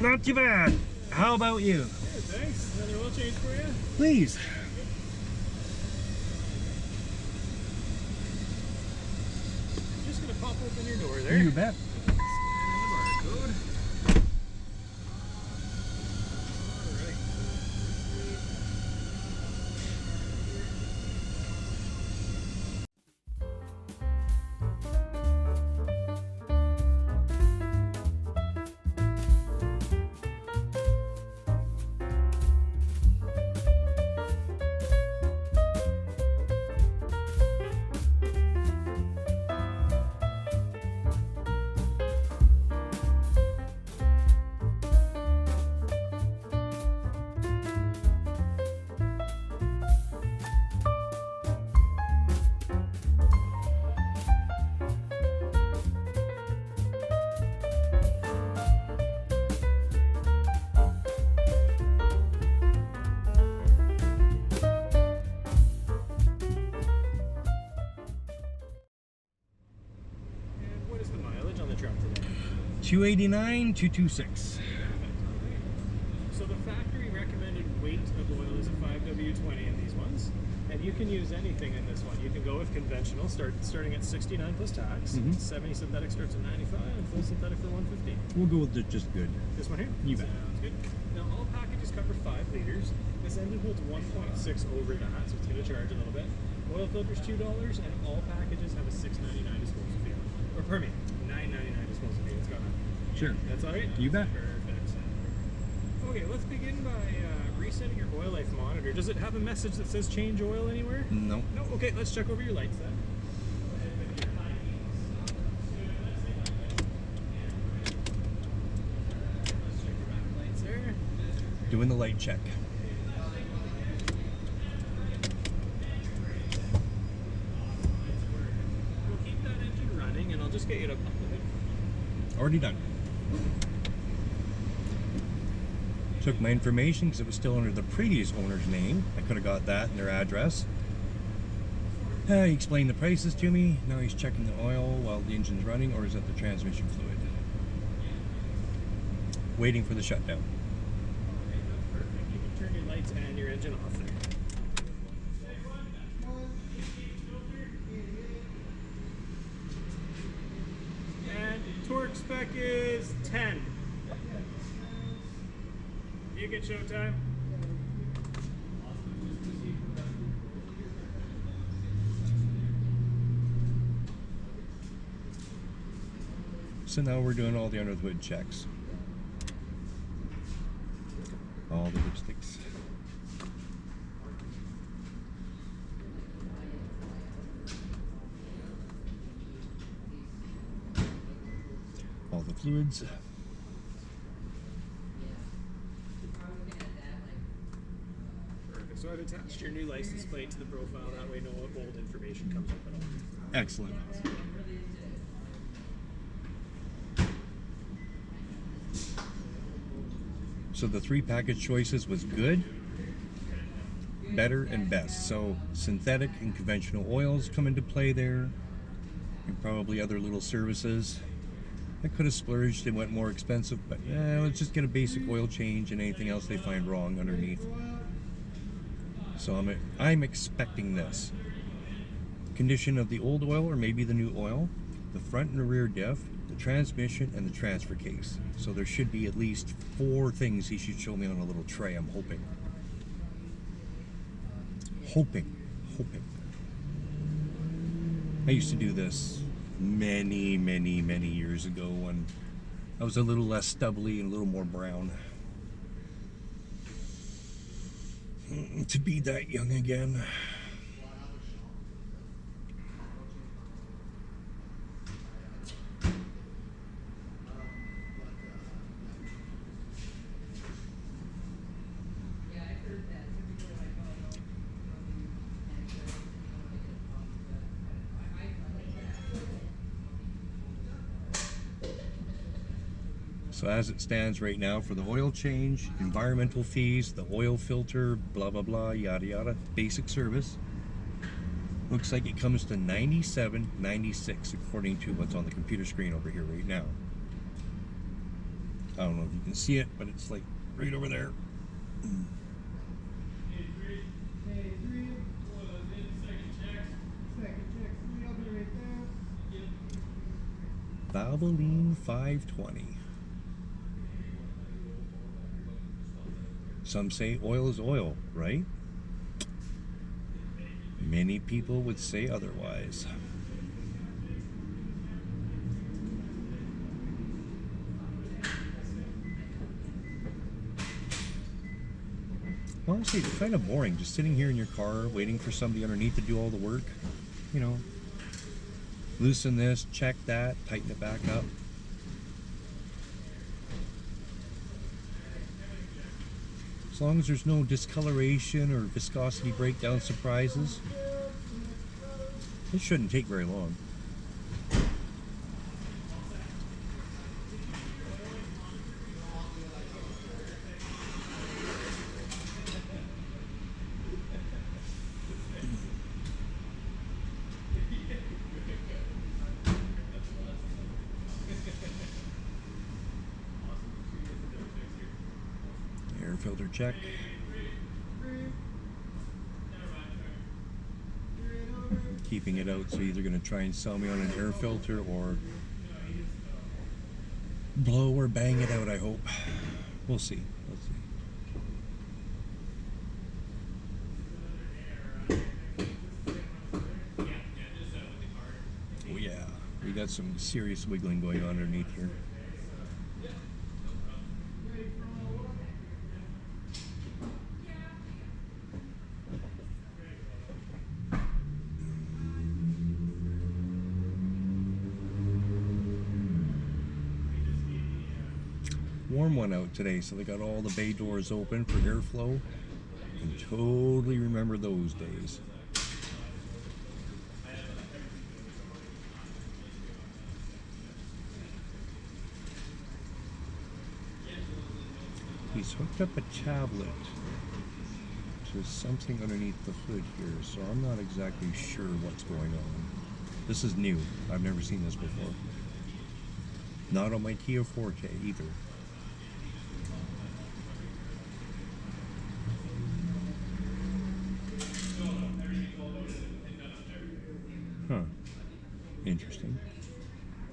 not too bad. How about you? Yeah, thanks. Another oil change for you? Please. I'm just going to pop open your door there. You bet. Scan the barcode. Alright. What is the mileage on the truck today? 289, 226. So the factory recommended weight of oil is a 5W20 in these ones, and you can use anything in this one. You can go with conventional, starting at 69 plus tax. 70 synthetic starts at 95, and full synthetic for 150. We'll go with the just good. This one here? You bet. Sounds good. Now all packages cover 5 liters. This engine holds 1.6 over that, so it's going to charge a little bit. Oil filter's $2, and all packages have a $6.99 disposal fee. Or pardon me, $9.99 disposal fee. It's got a... Sure. That's all right? You bet. Perfect. Okay, let's begin by resetting your oil life monitor. Does it have a message that says change oil anywhere? No. No? Okay, let's check over your lights then. Let's check your back lights there. Doing the light check. We'll keep that engine running and I'll just get you to pump the hood. Already done. Took my information because it was still under the previous owner's name. I could have got that and their address. He explained the prices to me. Now he's checking the oil while the engine's running, or is it the transmission fluid? Waiting for the shutdown. Perfect. You can turn your lights and your engine off there. And torque spec is 10. You get showtime. So now we're doing all the under the hood checks. All the lipsticks. All the fluids. Perfect. So I've attached your new license plate to the profile. That way no old information comes up at all. Excellent. So the 3 package choices was good, better, and best. So synthetic and conventional oils come into play there, and probably other little services. I could have splurged and went more expensive, but let's just get a basic oil change and anything else they find wrong underneath. So I'm expecting this. Condition of the old oil or maybe the new oil, the front and the rear diff, the transmission, and the transfer case. So there should be at least 4 things he should show me on a little tray, I'm hoping. Hoping. I used to do this many years ago when I was a little less stubbly and a little more brown. To be that young again. So as it stands right now for the oil change, environmental fees, the oil filter, blah, blah, blah, yada, yada, basic service, looks like it comes to $97.96 according to what's on the computer screen over here right now. I don't know if you can see it, but it's like right over there. Valvoline 520. Some say oil is oil, right? Many people would say otherwise. Honestly, it's kind of boring just sitting here in your car waiting for somebody underneath to do all the work. You know, loosen this, check that, tighten it back up. As long as there's no discoloration or viscosity breakdown surprises, it shouldn't take very long. Air filter check. Keeping it out, so either going to try and sell me on an air filter or blow or bang it out, I hope. We'll see. Let's see. Oh yeah, we got some serious wiggling going on underneath here. Warm one out today, so they got all the bay doors open for airflow, and totally remember those days. He's hooked up a tablet to something underneath the hood here, so I'm not exactly sure what's going on. This is new. I've never seen this before. Not on my Kia Forte either. Huh. Interesting.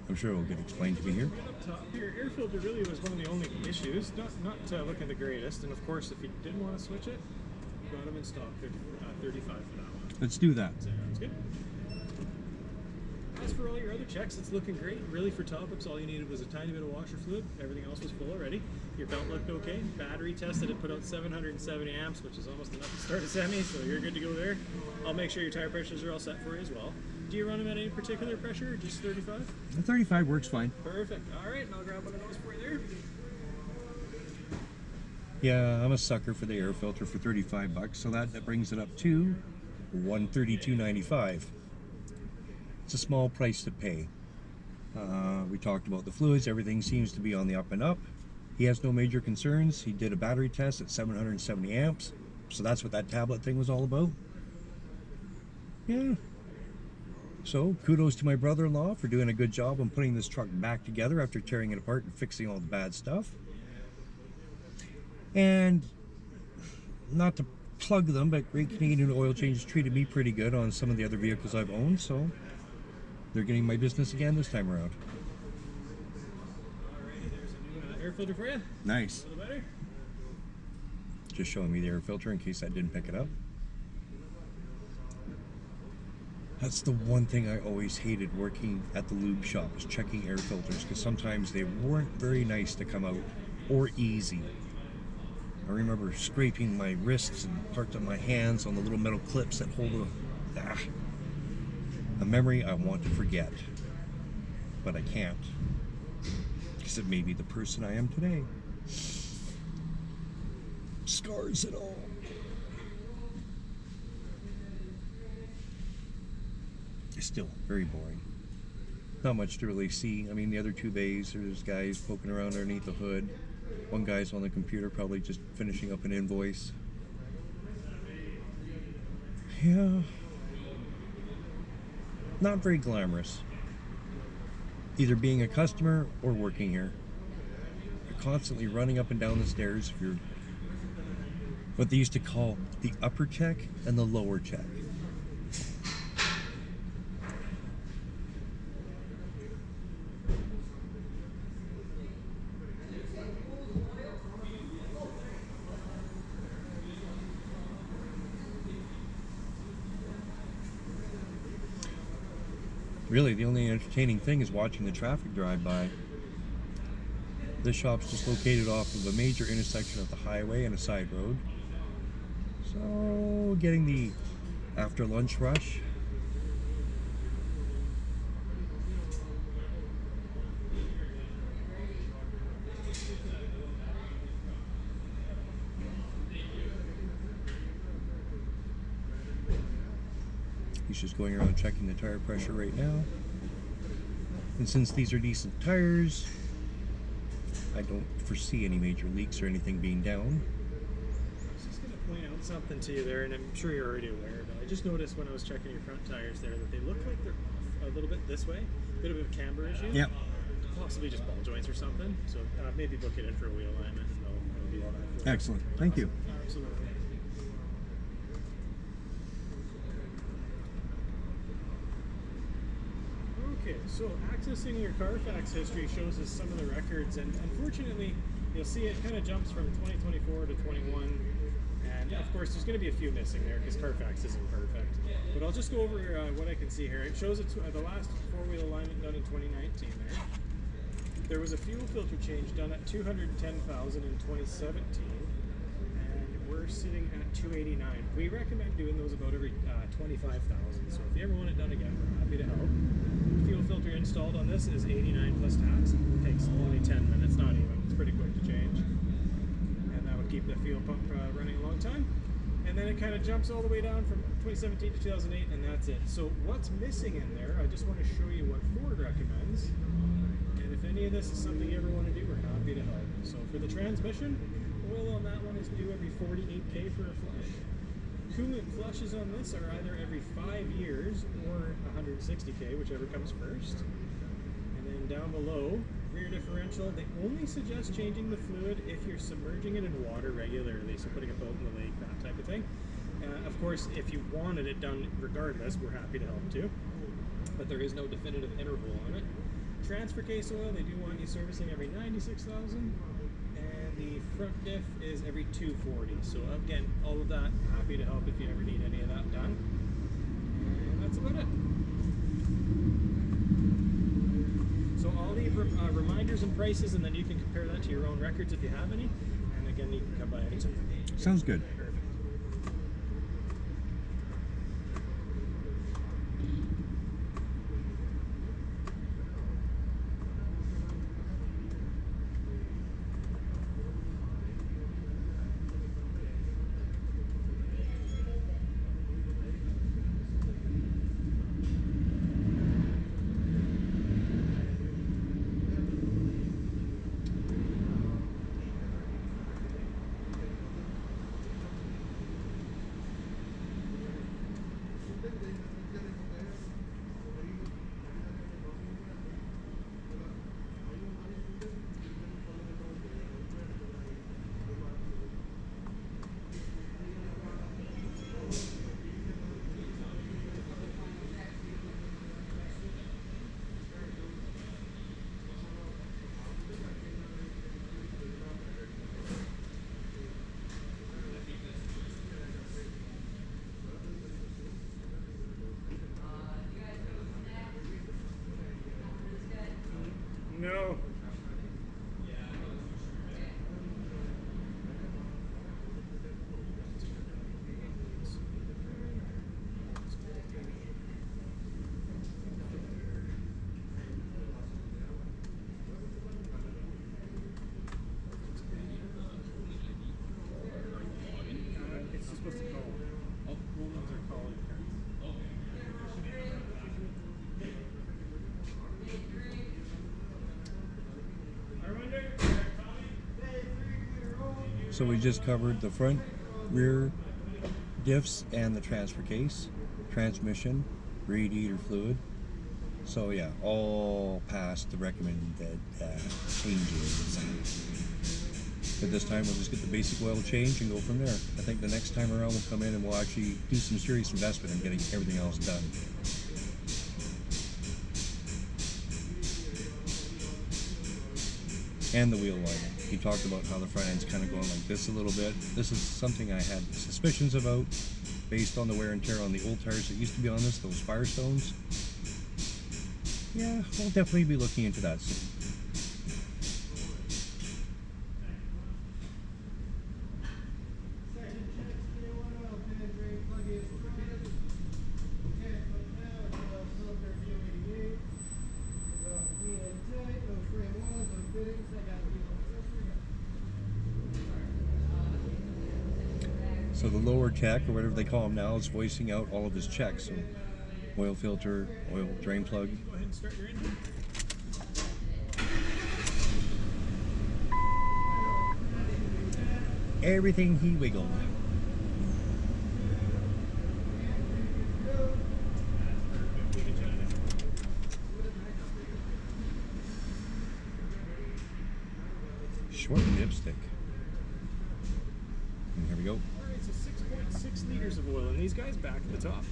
I'm sure it will get explained to me here. Up top, your air filter really was one of the only issues. Not looking the greatest. And of course, if you did want to switch it, you got them in stock. 35 for that one. Let's do that. Sounds good. As for all your other checks, it's looking great. Really, for top-ups, all you needed was a tiny bit of washer fluid. Everything else was full already. Your belt looked okay. Battery tested, it put out 770 amps, which is almost enough to start a semi, so you're good to go there. I'll make sure your tire pressures are all set for you as well. Do you run them at any particular pressure, or just 35? The 35 works fine. Perfect. All right, and I'll grab one of those for you there. Yeah, I'm a sucker for the air filter for 35 bucks, so that brings it up to $132.95. It's a small price to pay. We talked about the fluids. Everything seems to be on the up and up. He has no major concerns. He did a battery test at 770 amps, so that's what that tablet thing was all about. Yeah. So kudos to my brother-in-law for doing a good job on putting this truck back together after tearing it apart and fixing all the bad stuff. And not to plug them, but Great Canadian Oil Changes treated me pretty good on some of the other vehicles I've owned, so they're getting my business again this time around. Alrighty, there's a new air filter for you. Nice. A little better. Just showing me the air filter in case I didn't pick it up. That's the one thing I always hated working at the lube shop, was checking air filters, because sometimes they weren't very nice to come out or easy. I remember scraping my wrists and parts of my hands on the little metal clips that hold a memory I want to forget, but I can't, because it may be the person I am today. Scars and all. It's still very boring. Not much to really see. I mean, the other two bays, there's guys poking around underneath the hood. One guy's on the computer, probably just finishing up an invoice. Yeah. Not very glamorous. Either being a customer or working here. constantly running up and down the stairs, if you're what they used to call the upper check and the lower check. Really, the only entertaining thing is watching the traffic drive by. This shop's just located off of a major intersection of the highway and a side road. So, getting the after lunch rush. He's just going around checking the tire pressure right now. And since these are decent tires, I don't foresee any major leaks or anything being down. I was just going to point out something to you there, and I'm sure you're already aware, but I just noticed when I was checking your front tires there that they look like they're off a little bit this way. A bit of a camber issue. Yep. Possibly just ball joints or something. So maybe book it in for a wheel alignment and they'll do all that for you. Excellent. Thank you. Absolutely. Okay, so accessing your Carfax history shows us some of the records, and unfortunately, you'll see it kind of jumps from 2024 to 21, and of course, there's going to be a few missing there because Carfax isn't perfect. But I'll just go over what I can see here. It shows the last four-wheel alignment done in 2019 there. There was a fuel filter change done at 210,000 in 2017, and we're sitting at 289. We recommend doing those about every 25,000. So if you ever want it done again, we're happy to help. Fuel filter installed on this is 89 plus tax. It takes only 10 minutes, not even. It's pretty quick to change, and that would keep the fuel pump running a long time. And then it kind of jumps all the way down from 2017 to 2008, and that's it. So what's missing in there? I just want to show you what Ford recommends. And if any of this is something you ever want to do, we're happy to help. So for the transmission, oil on that one is due every 48K for a flush. Coolant flushes on this are either every 5 years or 160K, whichever comes first. And then down below, rear differential, they only suggest changing the fluid if you're submerging it in water regularly, so putting a boat in the lake, that type of thing. Of course, if you wanted it done regardless, we're happy to help too. But there is no definitive interval on it. Transfer case oil, they do want you servicing every 96,000. The front diff is every 240. So again, all of that, happy to help if you ever need any of that done. And that's about it. So I'll leave reminders and prices, and then you can compare that to your own records if you have any. And again, you can come by anytime. Sounds good. Perfect. No. It's supposed to call. Oh, ones are calling. So we just covered the front, rear diffs and the transfer case, transmission, radiator fluid. So yeah, all past the recommended changes. But this time we'll just get the basic oil change and go from there. I think the next time around we'll come in and we'll actually do some serious investment in getting everything else done. And the wheel lining. He talked about how the front end's kind of going like this a little bit. This is something I had suspicions about based on the wear and tear on the old tires that used to be on this, those Firestones. Yeah, we'll definitely be looking into that soon. So the lower tech, or whatever they call them now, is voicing out all of his checks. So oil filter, oil drain plug. Go ahead and start your engine. Everything he wiggled. Short dipstick. And here we go. Alright, so 6.6 liters of oil, and these guys back at the top.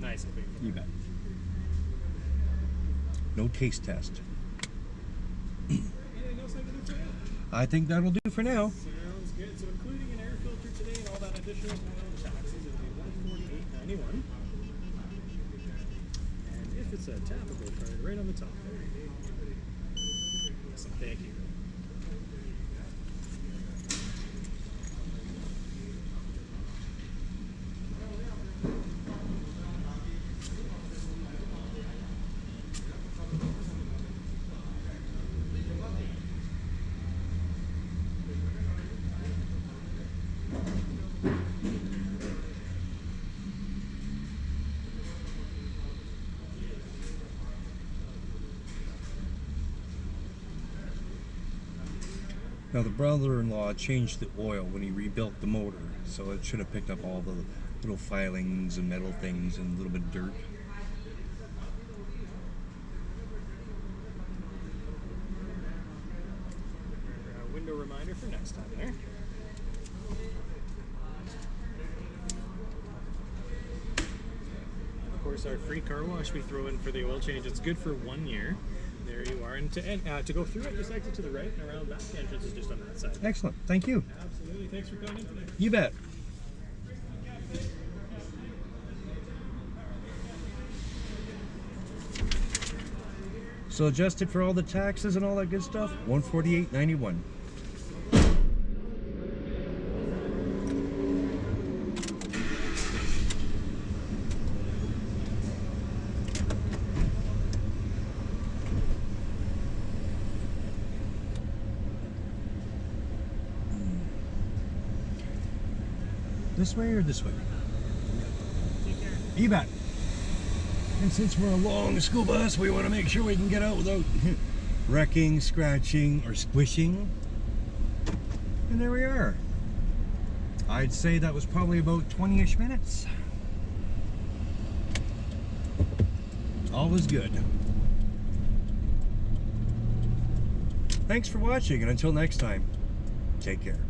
Nice and big. You bet. No taste test. Anything else I can do for you? I think that'll do for now. Sounds good. So including an air filter today and all that additional taxes, it'll be $148.91. And if it's a tappable card, right on the top there. Awesome, thank you. Now the brother-in-law changed the oil when he rebuilt the motor, so it should have picked up all the little filings and metal things and a little bit of dirt. Window reminder for next time there. Of course, our free car wash we throw in for the oil change, it's good for 1 year. There you are. And to go through it, just exit to the right and around back. The entrance is just on that side. Excellent. Thank you. Absolutely. Thanks for coming in today. You bet. So adjusted for all the taxes and all that good stuff, $148.91. This way or this way? Take care. You bet. And since we're a long school bus, we want to make sure we can get out without wrecking, scratching, or squishing. And there we are. I'd say that was probably about 20-ish minutes. All was good. Thanks for watching, and until next time, take care.